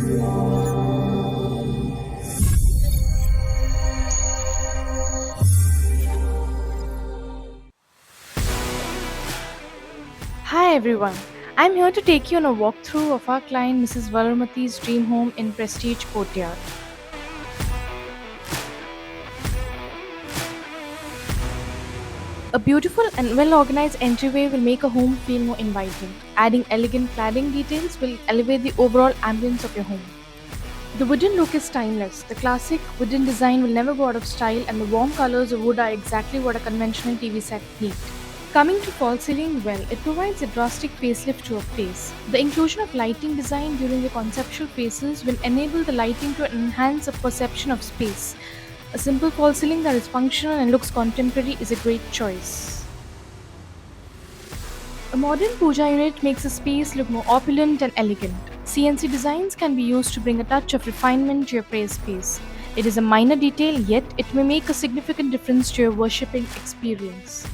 Hi everyone, I'm here to take you on a walkthrough of our client Mrs. Valarmathi's dream home in Prestige Courtyard. A beautiful and well organized entryway will make a home feel more inviting. Adding elegant cladding details will elevate the overall ambience of your home. The wooden look is timeless. The classic wooden design will never go out of style, and the warm colors of wood are exactly what a conventional TV set needs. Coming to false ceiling, well, it provides a drastic facelift to a place. The inclusion of lighting design during the conceptual phases will enable the lighting to enhance a perception of space. A simple false ceiling that is functional and looks contemporary is a great choice. A modern puja unit makes a space look more opulent and elegant. CNC designs can be used to bring a touch of refinement to your prayer space. It is a minor detail, yet it may make a significant difference to your worshipping experience.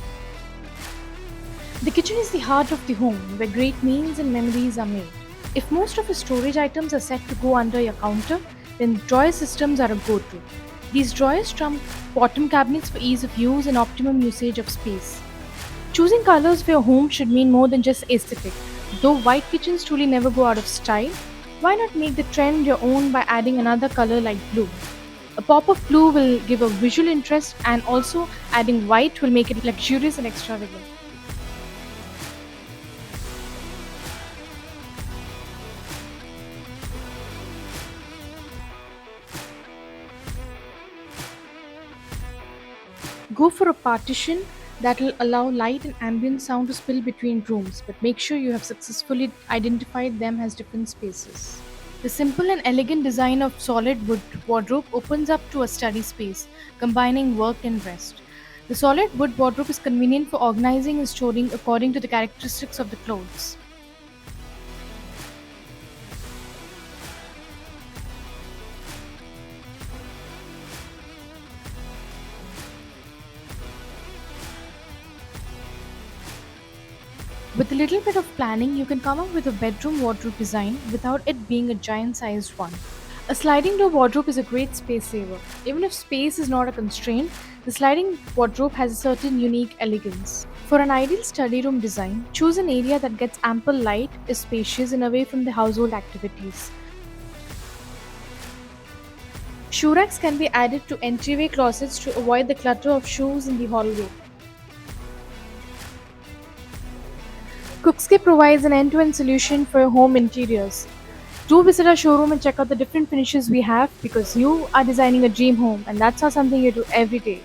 The kitchen is the heart of the home, where great meals and memories are made. If most of your storage items are set to go under your counter, then drawer systems are a go-to. These drawers trump bottom cabinets for ease of use and optimum usage of space. Choosing colors for your home should mean more than just aesthetic. Though white kitchens truly never go out of style, why not make the trend your own by adding another color like blue? A pop of blue will give a visual interest, and also adding white will make it luxurious and extravagant. Go for a partition that will allow light and ambient sound to spill between rooms, but make sure you have successfully identified them as different spaces. The simple and elegant design of solid wood wardrobe opens up to a study space, combining work and rest. The solid wood wardrobe is convenient for organizing and storing according to the characteristics of the clothes. With a little bit of planning, you can come up with a bedroom wardrobe design without it being a giant sized one. A sliding door wardrobe is a great space saver. Even if space is not a constraint, the sliding wardrobe has a certain unique elegance. For an ideal study room design, choose an area that gets ample light, is spacious, and away from the household activities. Shoe racks can be added to entryway closets to avoid the clutter of shoes in the hallway. Cookscape provides an end-to-end solution for your home interiors. Do visit our showroom and check out the different finishes we have, because you are designing a dream home, and that's not something you do every day.